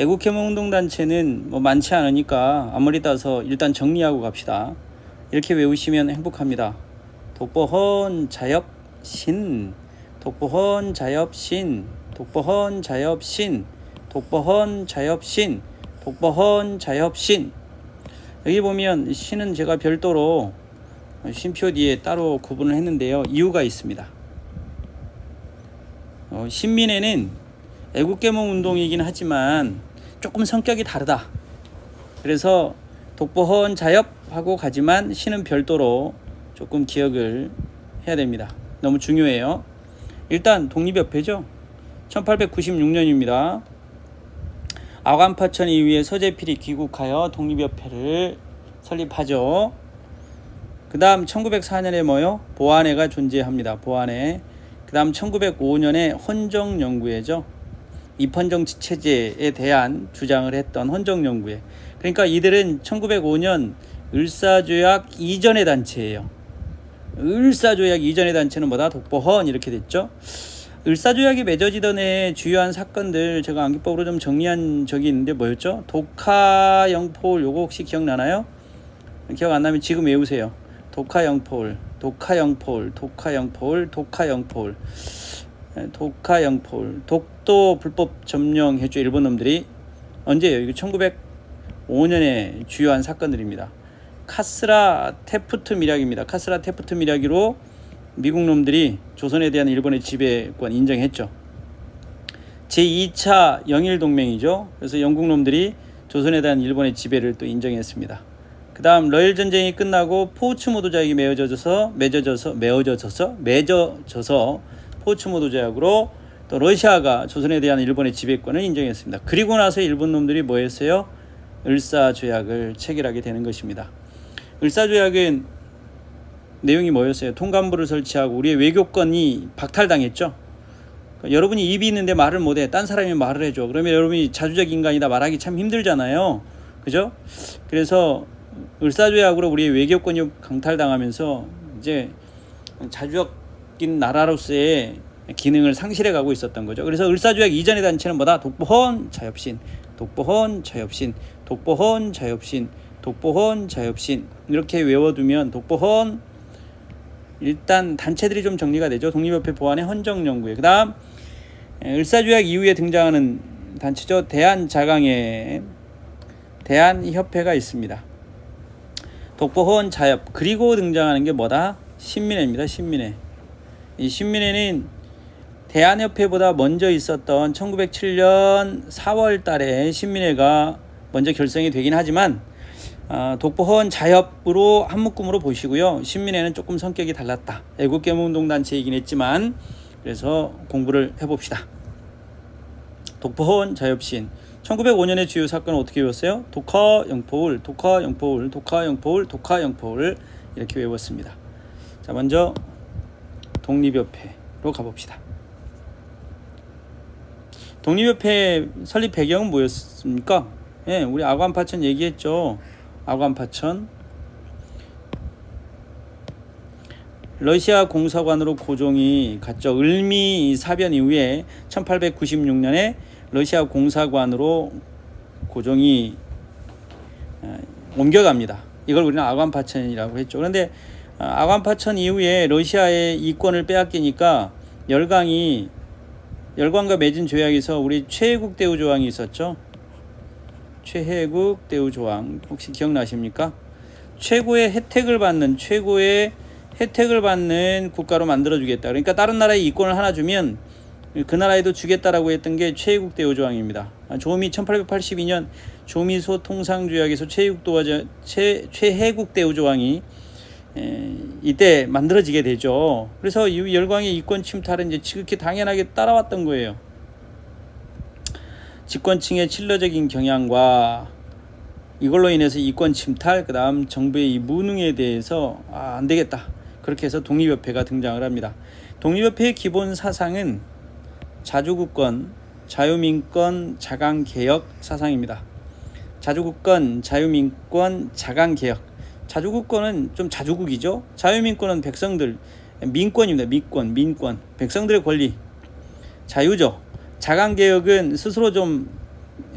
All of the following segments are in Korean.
애국개몽운동단체는 뭐 많지 않으니까 앞머리 따서 일단 정리하고 갑시다. 이렇게 외우시면 행복합니다. 독보헌 자엽신, 독보헌 자엽신, 독보헌 자엽신, 독보헌 자엽신, 독보헌 자엽신. 여기 보면 신은 제가 별도로 쉼표 뒤에 따로 구분을 했는데요. 이유가 있습니다. 신민회는 애국개몽운동이긴 하지만 조금 성격이 다르다. 그래서 독보헌 자엽하고 가지만 신은 별도로 조금 기억을 해야 됩니다. 너무 중요해요. 일단 독립협회죠. 1896년입니다. 아관파천 이후에 서재필이 귀국하여 독립협회를 설립하죠. 그 다음 1904년에 뭐요? 보안회가 존재합니다. 보안회. 그 다음 1905년에 헌정연구회죠. 입헌정치체제에 대한 주장을 했던 헌정연구회. 그러니까 이들은 1905년 을사조약 이전의 단체예요. 을사조약 이전의 단체는 뭐다? 독보헌 이렇게 됐죠. 을사조약이 맺어지던 해의 주요한 사건들 제가 암기법으로 좀 정리한 적이 있는데 뭐였죠? 독하영포울 요거 혹시 기억나나요? 기억 안 나면 지금 외우세요. 독하영포울, 독하영포울, 독하영포울, 독하영포울, 독하영포울. 독도 불법 점령했죠. 일본 놈들이. 언제예요? 이거 1905년의 주요한 사건들입니다. 카스라 테프트 밀약입니다. 카스라 테프트 밀약으로 미국 놈들이 조선에 대한 일본의 지배권 인정했죠. 제2차 영일동맹이죠. 그래서 영국 놈들이 조선에 대한 일본의 지배를 또 인정했습니다. 그 다음 러일 전쟁이 끝나고 포츠모드 조약이 맺어져서 포츠모드 조약으로 또 러시아가 조선에 대한 일본의 지배권을 인정했습니다. 그리고 나서 일본 놈들이 뭐 했어요? 을사조약을 체결하게 되는 것입니다. 을사조약은 내용이 뭐였어요? 통감부를 설치하고 우리의 외교권이 박탈당했죠. 그러니까 여러분이 입이 있는데 말을 못해. 딴 사람이 말을 해줘. 그러면 여러분이 자주적 인간이다 말하기 참 힘들잖아요. 그죠? 그래서 을사조약으로 우리의 외교권이 강탈당하면서 이제 자주적인 나라로서의 기능을 상실해 가고 있었던 거죠. 그래서 을사조약 이전의 단체는 뭐다? 독보헌 자엽신, 독보헌 자엽신, 독보헌 자엽신, 독보헌 자엽신 이렇게 외워두면 독보헌 일단 단체들이 좀 정리가 되죠. 독립협회 보안회 헌정연구회. 그 다음 을사조약 이후에 등장하는 단체죠. 대한자강회, 대한협회가 있습니다. 독보헌 자엽. 그리고 등장하는 게 뭐다? 신민회입니다. 신민회. 이 신민회는 대한협회보다 먼저 있었던 1907년 4월 달에 신민회가 먼저 결성이 되긴 하지만 독보헌 자엽으로 한묶음으로 보시고요. 신민회는 조금 성격이 달랐다. 애국개몽운동단체이긴 했지만 그래서 공부를 해봅시다. 독보헌 자엽신 1905년의 주요 사건은 어떻게 외웠어요? 독하영포울, 독하영포울, 독하영포울, 독하영포울 이렇게 외웠습니다. 자, 먼저 독립협회로 가봅시다. 독립협회 설립 배경은 뭐였습니까? 예, 우리 아관파천 얘기했죠. 아관파천. 러시아 공사관으로 고종이 갔죠. 을미 사변 이후에 1896년에 러시아 공사관으로 고종이 옮겨갑니다. 이걸 우리는 아관파천이라고 했죠. 그런데 아관파천 이후에 러시아의 이권을 빼앗기니까 열강과 맺은 조약에서 우리 최혜국 대우 조항이 있었죠. 최혜국 대우 조항 혹시 기억나십니까? 최고의 혜택을 받는 국가로 만들어주겠다. 그러니까 다른 나라에 이권을 하나 주면 그 나라에도 주겠다라고 했던 게 최혜국 대우 조항입니다. 조미 1882년 조미소 통상조약에서 최혜국 대우 조항이 이때 만들어지게 되죠. 그래서 이 열강의 이권 침탈은 이제 지극히 당연하게 따라왔던 거예요. 집권층의 친러적인 경향과 이걸로 인해서 이권 침탈, 그 다음 정부의 이 무능에 대해서 안 되겠다. 그렇게 해서 독립협회가 등장을 합니다. 독립협회의 기본 사상은 자주국권, 자유민권, 자강개혁 사상입니다. 자주국권, 자유민권, 자강개혁. 자주국권은 좀 자주국이죠. 자유민권은 백성들, 민권입니다. 민권, 백성들의 권리, 자유죠. 자강개혁은 스스로 좀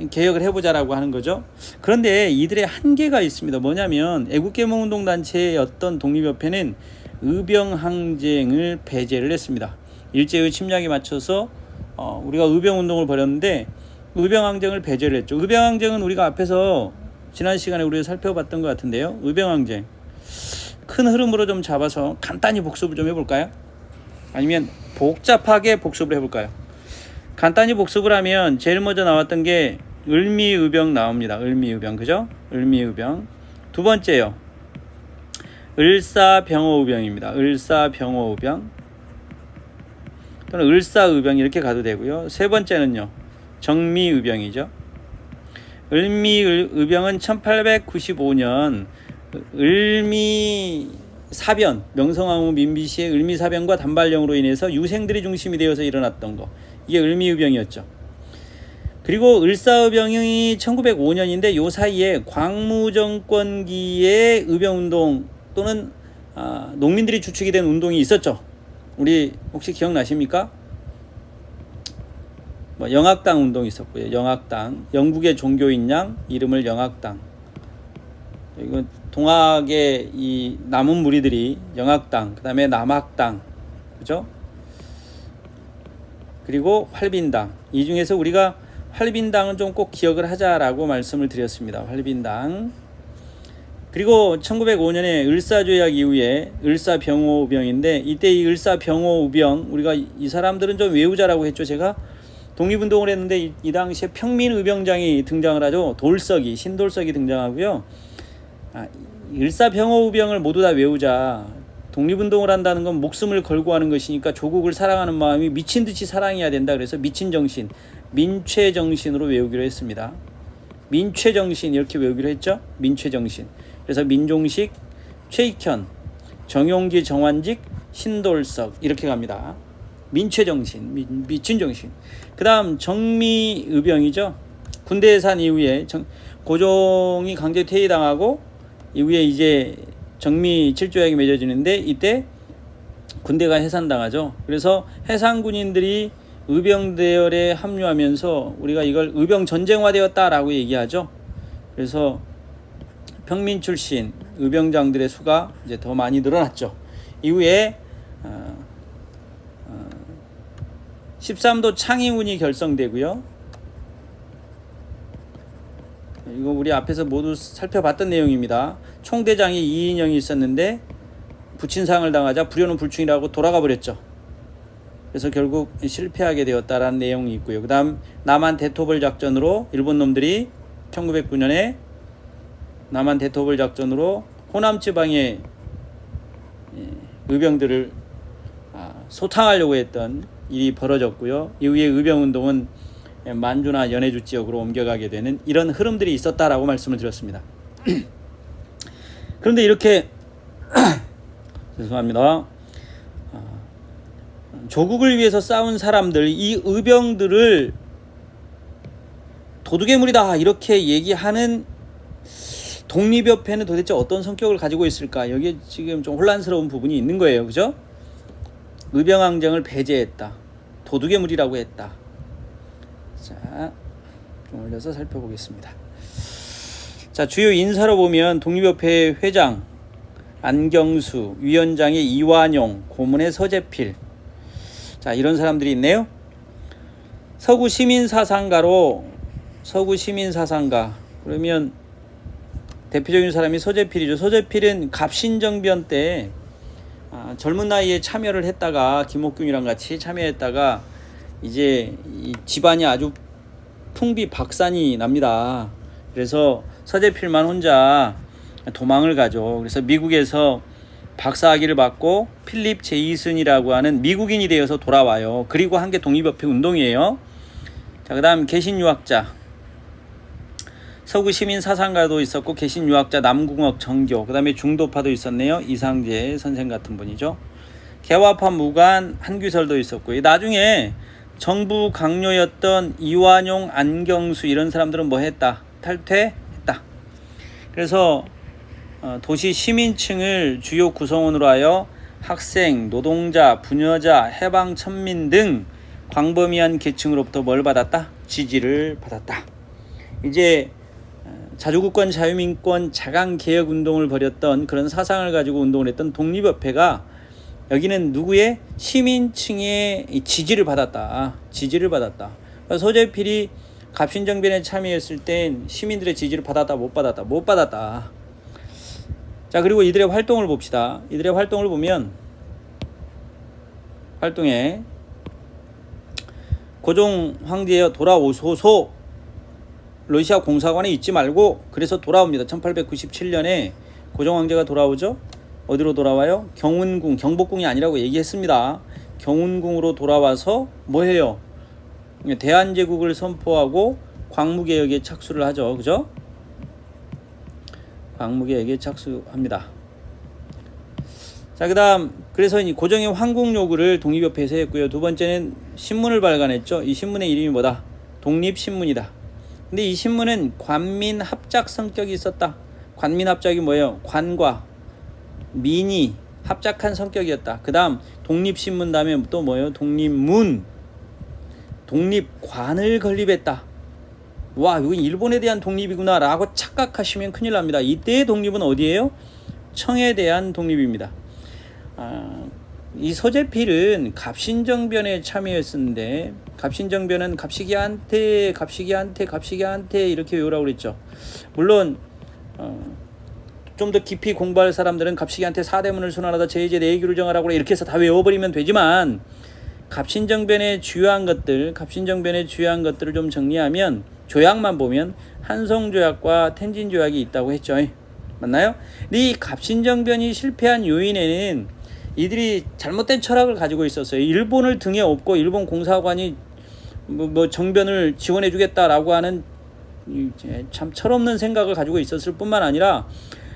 개혁을 해보자라고 하는 거죠. 그런데 이들의 한계가 있습니다. 뭐냐면 애국개몽운동단체의 어떤 독립협회는 의병항쟁을 배제를 했습니다. 일제의 침략에 맞춰서 우리가 의병운동을 벌였는데 의병항쟁을 배제를 했죠. 의병항쟁은 우리가 앞에서 지난 시간에 우리가 살펴봤던 것 같은데요. 의병항쟁 큰 흐름으로 좀 잡아서 간단히 복습을 좀 해볼까요? 아니면 복잡하게 복습을 해볼까요? 간단히 복습을 하면 제일 먼저 나왔던 게 을미의병 나옵니다. 을미의병, 그죠? 을미의병. 두 번째요, 을사병호의병입니다. 을사병호의병 또는 을사의병 이렇게 가도 되고요. 세 번째는요, 정미의병이죠. 을미의병은 1895년 을미사변, 명성황후 민비시의 을미사변과 단발령으로 인해서 유생들이 중심이 되어서 일어났던 거, 이게 을미의병이었죠. 그리고 을사의병이 1905년인데 요 사이에 광무정권기의 의병운동 또는 농민들이 주축이 된 운동이 있었죠. 우리 혹시 기억나십니까? 영학당 운동이 있었고요. 영학당, 영국의 종교인 양 이름을 영학당. 이건 동학의 이 남은 무리들이 영학당, 그 다음에 남학당, 그죠? 그리고 활빈당. 이 중에서 우리가 활빈당은 좀 꼭 기억을 하자라고 말씀을 드렸습니다. 활빈당. 그리고 1905년에 을사조약 이후에 을사병호우병인데, 이때 이 을사병호우병, 우리가 이 사람들은 좀 외우자라고 했죠. 제가 독립운동을 했는데 이 당시에 평민의병장이 등장을 하죠. 돌석이, 신돌석이 등장하고요. 을사병호우병을 모두 다 외우자. 독립운동을 한다는 건 목숨을 걸고 하는 것이니까 조국을 사랑하는 마음이 미친 듯이 사랑해야 된다. 그래서 미친 정신, 민최정신으로 외우기로 했습니다. 민최정신 이렇게 외우기로 했죠. 민최정신. 그래서 민종식, 최익현, 정용기, 정환직, 신돌석 이렇게 갑니다. 민최정신, 미친정신. 그 다음 정미의병이죠. 군대 해산 이후에 고종이 강제 퇴위당하고 이후에 이제 정미 7조약이 맺어지는데 이때 군대가 해산당하죠. 그래서 해상군인들이 의병대열에 합류하면서 우리가 이걸 의병전쟁화되었다라고 얘기하죠. 그래서 평민 출신 의병장들의 수가 이제 더 많이 늘어났죠. 이후에 13도 창의운이 결성되고요. 이거 우리 앞에서 모두 살펴봤던 내용입니다. 총대장이 이인영이 있었는데 부친상을 당하자 불효는 불충이라고 돌아가 버렸죠. 그래서 결국 실패하게 되었다라는 내용이 있고요. 그 다음 남한 대토벌 작전으로 일본 놈들이 1909년에 남한 대토벌 작전으로 호남 지방의 의병들을 소탕하려고 했던 일이 벌어졌고요. 이후에 의병운동은 만주나 연해주 지역으로 옮겨가게 되는 이런 흐름들이 있었다라고 말씀을 드렸습니다. 그런데 이렇게 죄송합니다. 조국을 위해서 싸운 사람들, 이 의병들을 도둑의물이다 이렇게 얘기하는 독립협회는 도대체 어떤 성격을 가지고 있을까? 여기에 지금 좀 혼란스러운 부분이 있는 거예요. 그죠? 의병항쟁을 배제했다. 도둑의물이라고 했다. 자, 좀 올려서 살펴보겠습니다. 자, 주요 인사로 보면 독립협회 회장 안경수, 위원장의 이완용, 고문의 서재필. 자, 이런 사람들이 있네요. 서구 시민사상가로 서구 시민사상가. 그러면 대표적인 사람이 서재필이죠. 서재필은 갑신정변 때 젊은 나이에 참여를 했다가 김옥균이랑 같이 참여했다가 이제 이 집안이 아주 풍비박산이 납니다. 그래서 서재필만 혼자 도망을 가죠. 그래서 미국에서 박사학위를 받고 필립 제이슨이라고 하는 미국인이 되어서 돌아와요. 그리고 한 게 독립협회 운동이에요. 자, 그다음 개신유학자 서구 시민 사상가도 있었고 개신유학자 남궁옥 정교, 그다음에 중도파도 있었네요. 이상재 선생 같은 분이죠. 개화파 무관 한규설도 있었고, 나중에 정부 강요였던 이완용, 안경수 이런 사람들은 뭐 했다? 탈퇴했다. 그래서 도시 시민층을 주요 구성원으로 하여 학생, 노동자, 부녀자, 해방 천민 등 광범위한 계층으로부터 뭘 받았다? 지지를 받았다. 이제 자주국권 자유민권 자강개혁 운동을 벌였던 그런 사상을 가지고 운동을 했던 독립협회가 여기는 누구의 시민층의 지지를 받았다. 그러니까 서재필이 갑신정변에 참여했을 땐 시민들의 지지를 받았다 못 받았다. 자, 그리고 이들의 활동을 봅시다. 이들의 활동을 보면 활동에 고종 황제여 돌아오소서, 러시아 공사관에 있지 말고, 그래서 돌아옵니다. 1897년에 고종 황제가 돌아오죠. 어디로 돌아와요? 경운궁, 경복궁이 아니라고 얘기했습니다. 경운궁으로 돌아와서 뭐 해요? 대한제국을 선포하고 광무개혁에 착수를 하죠. 그죠? 광무개혁에 착수합니다. 자, 그 다음 그래서 고종의 황궁 요구를 독립협회에서 했고요. 두 번째는 신문을 발간했죠. 이 신문의 이름이 뭐다? 독립신문이다. 근데 이 신문은 관민합작 성격이 있었다. 관민합작이 뭐예요? 관과 민이 합작한 성격이었다. 그 다음 독립신문 다음에 또 뭐예요? 독립문, 독립관을 건립했다. 와, 이건 일본에 대한 독립이구나 라고 착각하시면 큰일 납니다. 이때의 독립은 어디예요? 청에 대한 독립입니다. 이 서재필은 갑신정변에 참여했었는데, 갑신정변은 갑시기한테 이렇게 외우라고 그랬죠. 물론 좀 더 깊이 공부할 사람들은 갑시기한테 사대문을 순환하다 제이제 내규를 정하라고 이렇게 해서 다 외워버리면 되지만, 갑신정변의 주요한 것들을 좀 정리하면, 조약만 보면 한성조약과 텐진조약이 있다고 했죠. 맞나요? 근데 이 갑신정변이 실패한 요인에는 이들이 잘못된 철학을 가지고 있었어요. 일본을 등에 업고 일본 공사관이 뭐 정변을 지원해 주겠다라고 하는 참 철없는 생각을 가지고 있었을 뿐만 아니라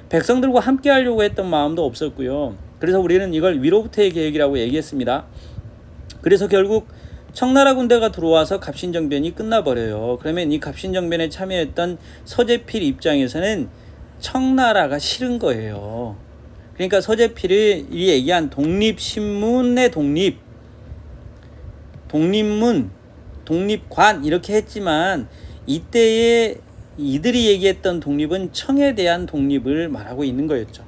백성들과 함께 하려고 했던 마음도 없었고요. 그래서 우리는 이걸 위로부터의 계획이라고 얘기했습니다. 그래서 결국 청나라 군대가 들어와서 갑신정변이 끝나버려요. 그러면 이 갑신정변에 참여했던 서재필 입장에서는 청나라가 싫은 거예요. 그러니까 서재필이 얘기한 독립신문의 독립문, 독립관 이렇게 했지만, 이때에 이들이 얘기했던 독립은 청에 대한 독립을 말하고 있는 거였죠.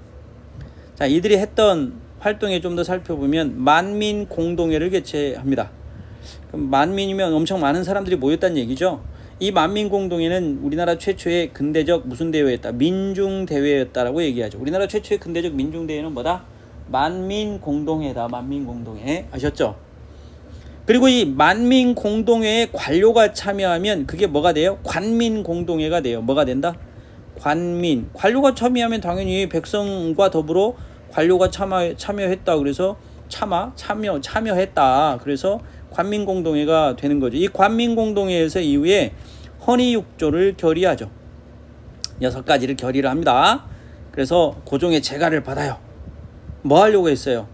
자, 이들이 했던 활동에 좀 더 살펴보면 만민공동회를 개최합니다. 그럼 만민이면 엄청 많은 사람들이 모였다는 얘기죠. 이 만민공동회는 우리나라 최초의 근대적 무슨 대회였다? 민중대회였다라고 얘기하죠. 우리나라 최초의 근대적 민중대회는 뭐다? 만민공동회다. 만민공동회. 아셨죠? 그리고 이 만민공동회에 관료가 참여하면 그게 뭐가 돼요? 관민공동회가 돼요. 뭐가 된다? 관민. 관료가 참여하면 당연히 백성과 더불어 관료가 참여했다. 그래서 참여했다. 그래서 관민공동회가 되는 거죠. 이 관민공동회에서 이후에 헌의육조를 결의하죠. 6가지를 결의를 합니다. 그래서 고종의 재가를 받아요. 뭐 하려고 했어요?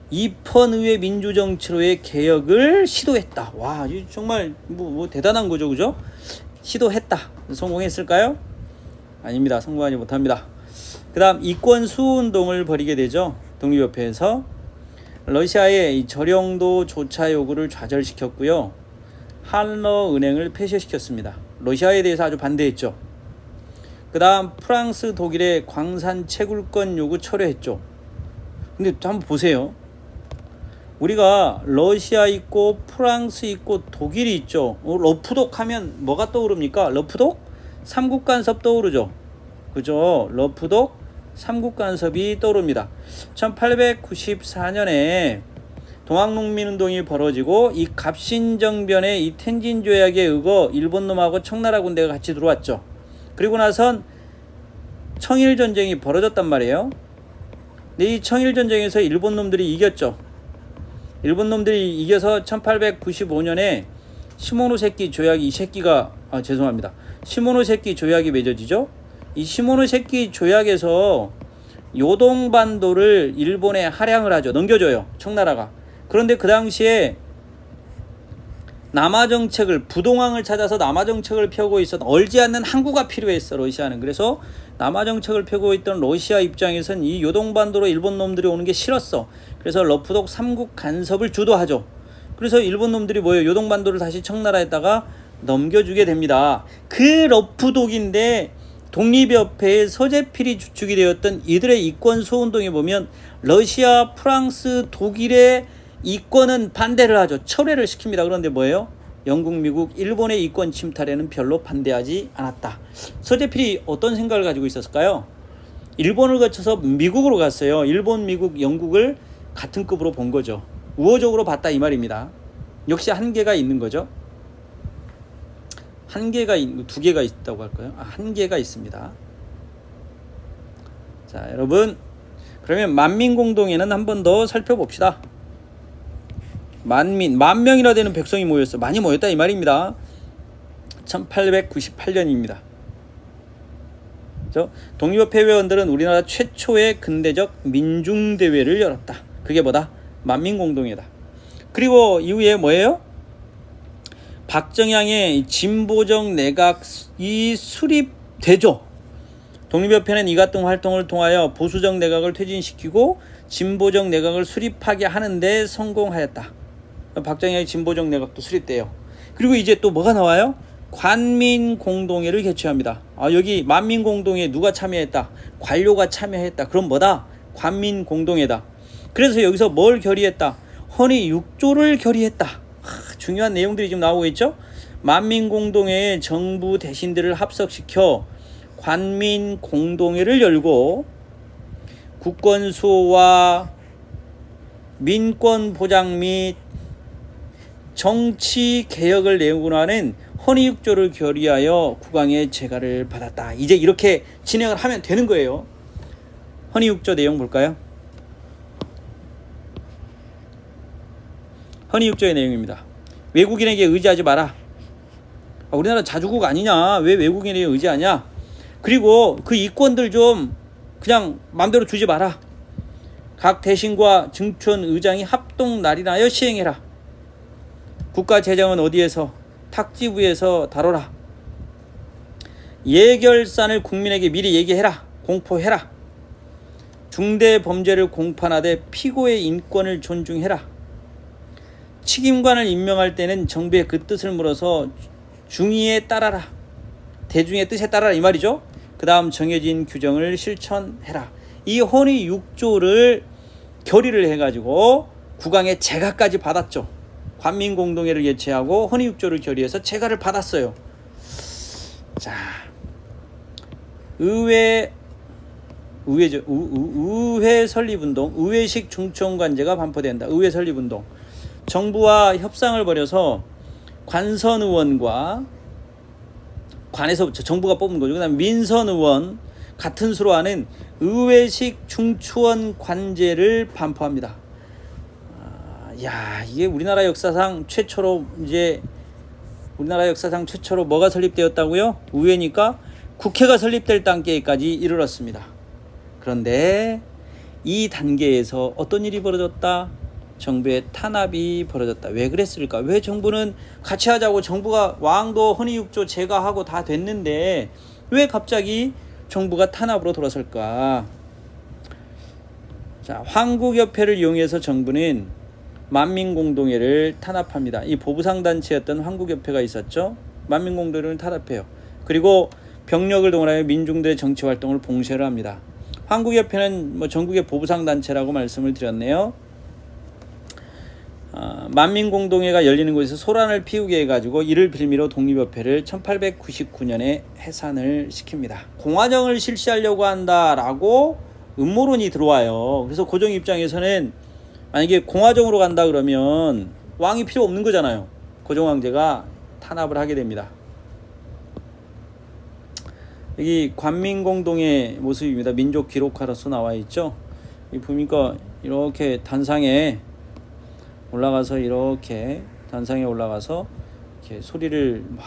입헌의회 민주정치로의 개혁을 시도했다. 와, 정말 뭐 대단한 거죠, 그죠? 시도했다. 성공했을까요? 아닙니다. 성공하지 못합니다. 그 다음 이권 수운동을 벌이게 되죠. 독립협회에서 러시아의 이 저령도 조차 요구를 좌절시켰고요. 한러은행을 폐쇄시켰습니다. 러시아에 대해서 아주 반대했죠. 그 다음 프랑스, 독일의 광산 채굴권 요구 철회했죠. 근데 한번 보세요. 우리가 러시아 있고 프랑스 있고 독일이 있죠. 러프독 하면 뭐가 떠오릅니까? 러프독? 삼국간섭 떠오르죠. 그죠? 러프독 삼국간섭이 떠오릅니다. 1894년에 동학농민운동이 벌어지고 이 갑신정변에 이 텐진조약에 의거 일본 놈하고 청나라 군대가 같이 들어왔죠. 그리고 나선 청일전쟁이 벌어졌단 말이에요. 근데 이 청일전쟁에서 일본 놈들이 이겼죠. 일본 놈들이 이겨서 1895년에 시모노세키 조약이 시모노세키 조약이 맺어지죠. 이 시모노세키 조약에서 요동반도를 일본에 할양을 하죠. 넘겨줘요. 청나라가. 그런데 그 당시에 남하정책을, 부동항을 찾아서 남하정책을 펴고 있었던, 얼지 않는 항구가 필요했어, 러시아는. 그래서 남하정책을 펴고 있던 러시아 입장에선 이 요동반도로 일본 놈들이 오는 게 싫었어. 그래서 러프독 삼국 간섭을 주도하죠. 그래서 일본 놈들이 뭐예요? 요동반도를 다시 청나라에다가 넘겨주게 됩니다. 그 러프독인데 독립협회의 서재필이 주축이 되었던 이들의 이권 수호운동에 보면 러시아, 프랑스, 독일의 이권은 반대를 하죠. 철회를 시킵니다. 그런데 뭐예요? 영국, 미국, 일본의 이권 침탈에는 별로 반대하지 않았다. 서재필이 어떤 생각을 가지고 있었을까요? 일본을 거쳐서 미국으로 갔어요. 일본, 미국, 영국을 같은 급으로 본 거죠. 우호적으로 봤다 이 말입니다. 역시 한계가 있는 거죠. 한계가 두 개가 있다고 할까요? 한계가 있습니다. 자, 여러분, 그러면 만민공동회는 한 번 더 살펴봅시다. 만 명이나 되는 백성이 모였어. 많이 모였다 이 말입니다. 1898년입니다. 독립협회 회원들은 우리나라 최초의 근대적 민중대회를 열었다. 그게 뭐다? 만민공동회다. 그리고 이후에 뭐예요? 박정향의 진보적 내각이 수립되죠. 독립협회는 이 같은 활동을 통하여 보수적 내각을 퇴진시키고 진보적 내각을 수립하게 하는데 성공하였다. 박정향의 진보적 내각도 수립돼요. 그리고 이제 또 뭐가 나와요? 관민공동회를 개최합니다. 여기 만민공동회에 누가 참여했다? 관료가 참여했다. 그럼 뭐다? 관민공동회다. 그래서 여기서 뭘 결의했다? 헌의 6조를 결의했다. 중요한 내용들이 지금 나오고 있죠. 만민공동회에 정부 대신들을 합석시켜 관민공동회를 열고 국권수호와 민권보장 및 정치개혁을 내용으로하는 헌의 6조를 결의하여 국왕의 재가를 받았다. 이제 이렇게 진행을 하면 되는 거예요. 헌의 6조 내용 볼까요? 헌의 6조의 내용입니다. 외국인에게 의지하지 마라. 우리나라 자주국 아니냐? 왜 외국인에게 의지하냐? 그리고 그 이권들 좀 그냥 마음대로 주지 마라. 각 대신과 증촌 의장이 합동 날인하여 시행해라. 국가 재정은 어디에서? 탁지부에서 다뤄라. 예결산을 국민에게 미리 얘기해라. 공포해라. 중대 범죄를 공판하되 피고의 인권을 존중해라. 책임관을 임명할 때는 정부의 그 뜻을 물어서 중의에 따라라. 대중의 뜻에 따라라 이 말이죠. 그 다음 정해진 규정을 실천해라. 이 헌의 6조를 결의를 해가지고 국왕의 재가까지 받았죠. 관민공동회를 개최하고 헌의 6조를 결의해서 재가를 받았어요. 자, 의회 설립운동, 의회식 중천관제가 반포된다. 의회 설립운동. 정부와 협상을 벌여서 관선 의원과 관에서 정부가 뽑은 거죠. 그다음 민선 의원 같은 수로 하는 의회식 중추원 관제를 반포합니다. 이게 우리나라 역사상 최초로 뭐가 설립되었다고요? 의회니까 국회가 설립될 단계까지 이르렀습니다. 그런데 이 단계에서 어떤 일이 벌어졌다? 정부의 탄압이 벌어졌다. 왜 그랬을까? 왜 정부는 같이 하자고 정부가 왕도 헌의 6조 제거하고 다 됐는데 왜 갑자기 정부가 탄압으로 돌아설까? 자, 황국협회를 이용해서 정부는 만민공동회를 탄압합니다. 이 보부상단체였던 황국협회가 있었죠. 만민공동회를 탄압해요. 그리고 병력을 동원하여 민중들의 정치활동을 봉쇄를 합니다. 황국협회는 전국의 보부상단체라고 말씀을 드렸네요. 만민공동회가 열리는 곳에서 소란을 피우게 해가지고 이를 빌미로 독립협회를 1899년에 해산을 시킵니다. 공화정을 실시하려고 한다라고 음모론이 들어와요. 그래서 고종 입장에서는 만약에 공화정으로 간다 그러면 왕이 필요 없는 거잖아요. 고종 황제가 탄압을 하게 됩니다. 여기 관민공동회 모습입니다. 민족 기록화로서 나와 있죠. 이 보니까 이렇게 단상에 올라가서 이렇게 소리를 막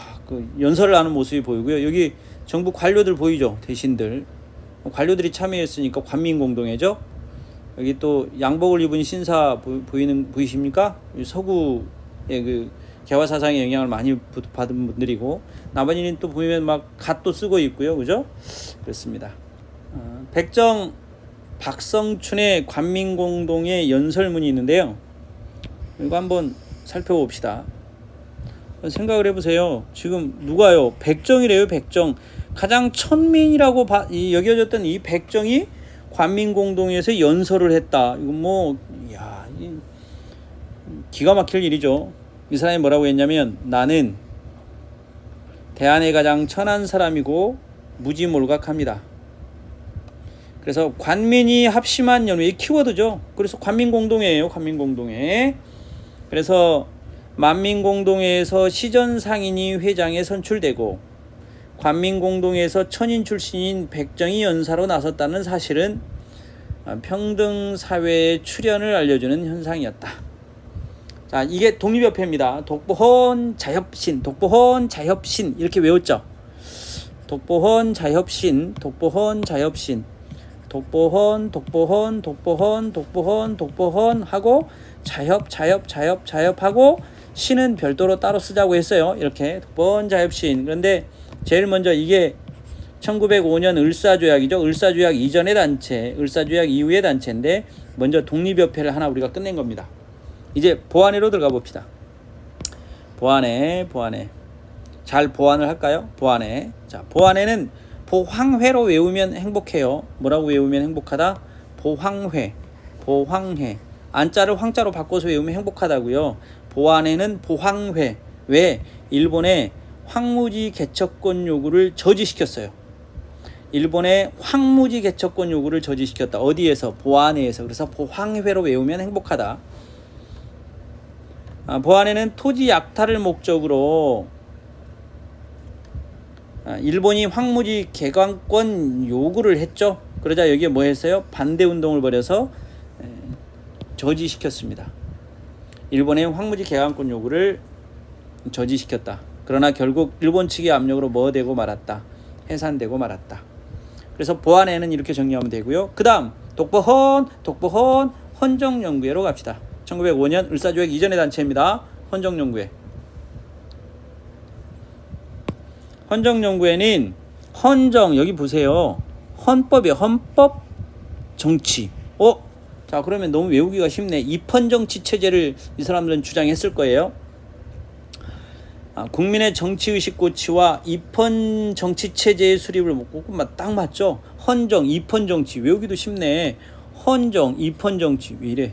연설을 하는 모습이 보이고요. 여기 정부 관료들 보이죠? 대신들. 관료들이 참여했으니까 관민공동회죠. 여기 또 양복을 입은 신사 보이십니까? 서구의 그 개화 사상의 영향을 많이 받은 분들이고, 나머지는 또 보면 막 갓도 쓰고 있고요. 그죠? 그렇습니다. 백정 박성춘의 관민공동회 연설문이 있는데요. 이거 한번 살펴봅시다. 생각을 해보세요. 지금 누가요? 백정이래요. 백정. 가장 천민이라고 여겨졌던 이 백정이 관민공동회에서 연설을 했다. 이건 뭐 기가 막힐 일이죠. 이 사람이 뭐라고 했냐면, 나는 대한의 가장 천한 사람이고 무지몰각합니다. 그래서 관민이 합심한 연회, 키워드죠. 그래서 관민공동회예요. 관민공동회. 그래서 만민공동회에서 시전상인이 회장에 선출되고 관민공동회에서 천인 출신인 백정이 연사로 나섰다는 사실은 평등사회의 출현을 알려주는 현상이었다. 자, 이게 독립협회입니다. 독보헌 자협신, 독보헌 자협신 이렇게 외웠죠. 독보헌 자협신, 독보헌 자협신, 독보헌, 독보헌, 독보헌, 독보헌, 독보헌 하고 자협하고 신은 별도로 따로 쓰자고 했어요. 이렇게 독보헌 자협신. 그런데 제일 먼저 이게 1905년 을사조약이죠. 을사조약 이전의 단체, 을사조약 이후의 단체인데 먼저 독립협회를 하나 우리가 끝낸 겁니다. 이제 보완회로 들어가 봅시다. 보완회. 잘 보완을 할까요? 보완회. 자, 보완회는 보황회로 외우면 행복해요. 뭐라고 외우면 행복하다? 보황회. 안자를 황자로 바꿔서 외우면 행복하다고요. 보완회는 보황회. 왜? 일본의 황무지 개척권 요구를 저지시켰어요. 일본의 황무지 개척권 요구를 저지시켰다. 어디에서? 보완회에서. 그래서 보황회로 외우면 행복하다. 보완회는 토지 약탈을 목적으로 일본이 황무지 개관권 요구를 했죠. 그러자 여기에 뭐 했어요? 반대 운동을 벌여서 저지시켰습니다. 일본의 황무지 개관권 요구를 저지시켰다. 그러나 결국 일본 측의 압력으로 뭐 되고 말았다. 해산되고 말았다. 그래서 보완회는 이렇게 정리하면 되고요. 그 다음 독보헌 헌정연구회로 갑시다. 1905년 을사조약 이전의 단체입니다. 헌정연구회. 헌정연구회는 헌정, 여기 보세요. 헌법이에요. 헌법, 정치. 자, 그러면 너무 외우기가 쉽네. 입헌정치 체제를 이 사람들은 주장했을 거예요. 국민의 정치의식 고취와 입헌정치 체제의 수립을 먹고 딱 맞죠? 헌정, 입헌정치. 외우기도 쉽네. 헌정, 입헌정치. 왜 이래?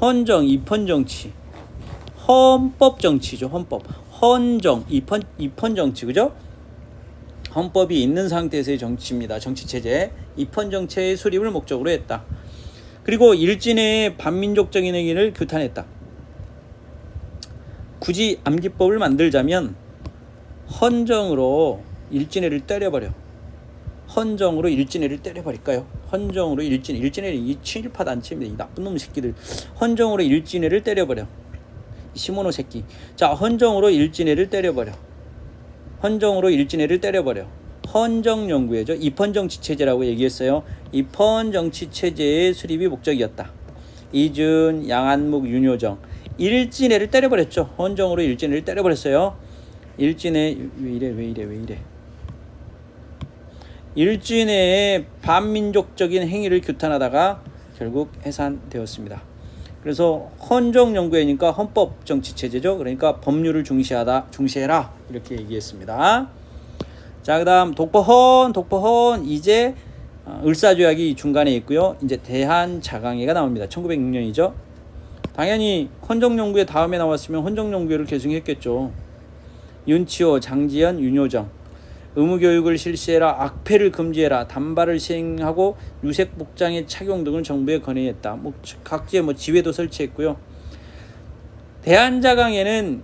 헌정, 입헌정치. 헌법정치죠. 헌법. 헌정, 입헌정치. 그죠? 헌법이 있는 상태에서의 정치입니다. 정치체제. 입헌정체의 수립을 목적으로 했다. 그리고 일진의 반민족적인 행위를 규탄했다. 굳이 암기법을 만들자면 헌정으로 일진회를 때려버려. 헌정으로 일진회를 때려버릴까요? 헌정으로 일진회는 이 친일파 단체입니다. 이 나쁜 놈 새끼들. 헌정으로 일진회를 때려버려. 시모노 새끼. 자, 헌정으로 일진회를 때려버려. 헌정연구회죠. 입헌정치체제라고 얘기했어요. 입헌정치체제의 수립이 목적이었다. 이준, 양안묵, 윤효정. 일진회를 때려버렸죠. 헌정으로 일진회를 때려버렸어요. 일진회 왜 이래. 일진회의 반민족적인 행위를 규탄하다가 결국 해산되었습니다. 그래서 헌정연구회니까 헌법정치체제죠. 그러니까 법률을 중시해라 이렇게 얘기했습니다. 자, 그 다음 독보헌 이제 을사조약이 중간에 있고요. 이제 대한자강회가 나옵니다. 1906년이죠. 당연히 헌정연구회 다음에 나왔으면 헌정연구회를 계승했겠죠. 윤치호, 장지현, 윤효정. 의무교육을 실시해라, 악패를 금지해라, 단발을 시행하고 유색 복장의 착용 등을 정부에 건의했다. 각지에 지회도 설치했고요. 대한자강회는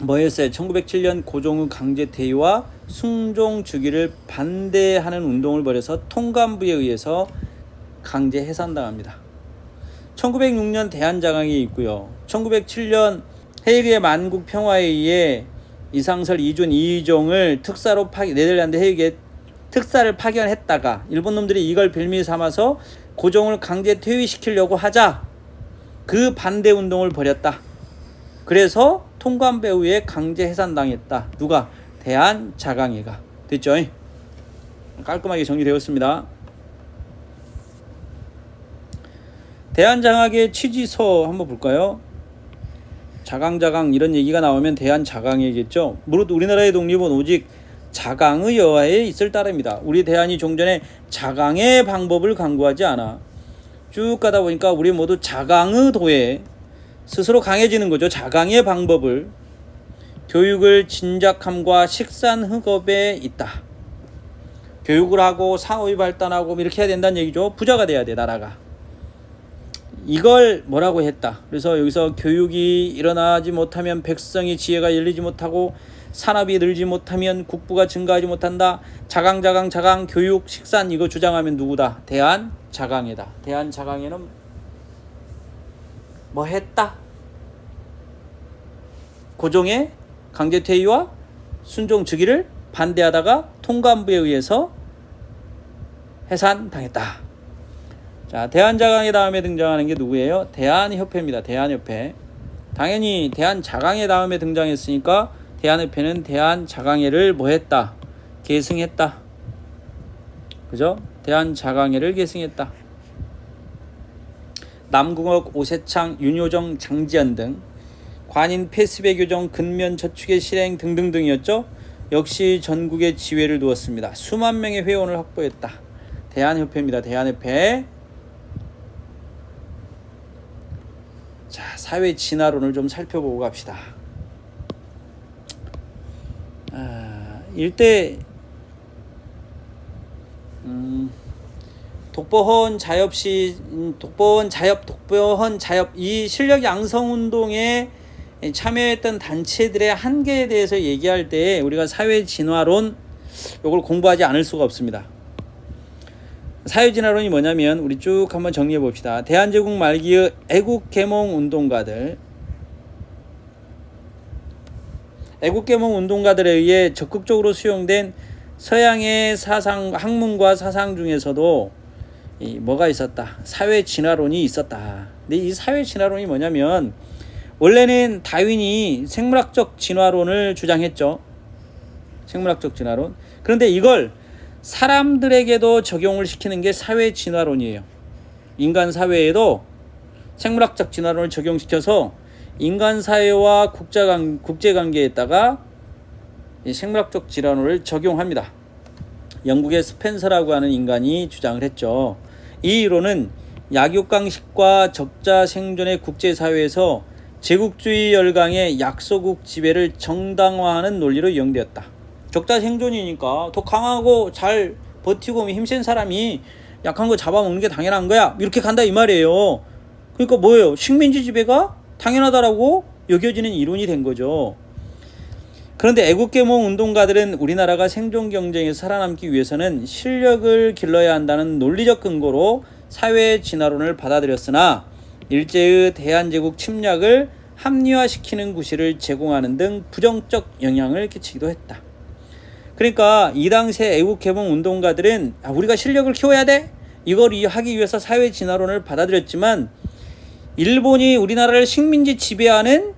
뭐였어요? 1907년 고종의 강제 퇴위와 숭종 주기를 반대하는 운동을 벌여서 통감부에 의해서 강제 해산당합니다. 1906년 대한자강회에 있고요. 1907년 헤이그의 만국 평화에 의해 이상설, 이준, 이의종을 특사로 네덜란드 헤이그에 특사를 파견했다가 일본 놈들이 이걸 빌미 삼아서 고종을 강제 퇴위시키려고 하자 그 반대 운동을 벌였다. 그래서 통감부에 의해 강제 해산당했다. 누가? 대한자강회가. 됐죠? 깔끔하게 정리되었습니다. 대한자강회 취지서 한번 볼까요? 자강 이런 얘기가 나오면 대한자강이겠죠. 무릇 우리나라의 독립은 오직 자강의 여하에 있을 따름이다. 우리 대한이 종전에 자강의 방법을 강구하지 않아. 쭉 가다 보니까 우리 모두 자강의 도에 스스로 강해지는 거죠. 자강의 방법을. 교육을 진작함과 식산흑업에 있다. 교육을 하고 상업이 발달하고 이렇게 해야 된다는 얘기죠. 부자가 돼야 돼, 나라가. 이걸 뭐라고 했다. 그래서 여기서 교육이 일어나지 못하면 백성이 지혜가 열리지 못하고 산업이 늘지 못하면 국부가 증가하지 못한다. 자강 교육 식산 이거 주장하면 누구다? 대한자강이다. 대한자강에는 뭐 했다? 고종의 강제퇴위와 순종주기를 반대하다가 통감부에 의해서 해산당했다. 자, 대한자강의 다음에 등장하는 게 누구예요? 대한협회입니다. 대한협회. 당연히 대한자강의 다음에 등장했으니까 대한협회는 대한자강회를 뭐 했다? 계승했다. 그죠? 대한자강회를 계승했다. 남궁옥, 오세창, 윤효정, 장지연 등 관인 폐습의 교정, 근면 저축의 실행 등등등이었죠. 역시 전국에 지회를 두었습니다. 수만 명의 회원을 확보했다. 대한협회입니다. 대한협회. 자, 사회 진화론을 좀 살펴보고 갑시다. 일대 독보헌 자엽 이 실력 양성 운동에 참여했던 단체들의 한계에 대해서 얘기할 때 우리가 사회 진화론 이걸 공부하지 않을 수가 없습니다. 사회 진화론이 뭐냐면 우리 쭉 한번 정리해 봅시다. 대한제국 말기의 애국개몽 운동가들에 의해 적극적으로 수용된 서양의 사상, 학문과 사상 중에서도 뭐가 있었다? 사회 진화론이 있었다. 근데 이 사회 진화론이 뭐냐면 원래는 다윈이 생물학적 진화론을 주장했죠. 생물학적 진화론. 그런데 이걸 사람들에게도 적용을 시키는 게 사회 진화론이에요. 인간 사회에도 생물학적 진화론을 적용시켜서 인간 사회와 국제관계에다가 생물학적 진화론을 적용합니다. 영국의 스펜서라고 하는 인간이 주장을 했죠. 이 이론은 약육강식과 적자 생존의 국제사회에서 제국주의 열강의 약소국 지배를 정당화하는 논리로 이용되었다. 적자 생존이니까 더 강하고 잘 버티고 힘센 사람이 약한 거 잡아먹는 게 당연한 거야. 이렇게 간다 이 말이에요. 그러니까 뭐예요? 식민지 지배가 당연하다라고 여겨지는 이론이 된 거죠. 그런데 애국개몽 운동가들은 우리나라가 생존 경쟁에서 살아남기 위해서는 실력을 길러야 한다는 논리적 근거로 사회 진화론을 받아들였으나 일제의 대한제국 침략을 합리화시키는 구실을 제공하는 등 부정적 영향을 끼치기도 했다. 그러니까 이 당시에 애국개몽 운동가들은 우리가 실력을 키워야 돼? 이걸 하기 위해서 사회 진화론을 받아들였지만 일본이 우리나라를 식민지 지배하는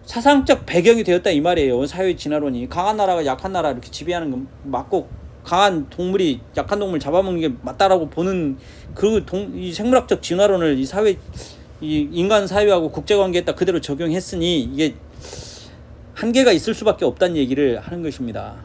사상적 배경이 되었다 이 말이에요. 사회 진화론이 강한 나라가 약한 나라 이렇게 지배하는 건 맞고 강한 동물이 약한 동물 잡아먹는 게 맞다라고 보는 이 생물학적 진화론을 이 인간 사회하고 국제관계에다 그대로 적용했으니 이게 한계가 있을 수밖에 없다는 얘기를 하는 것입니다.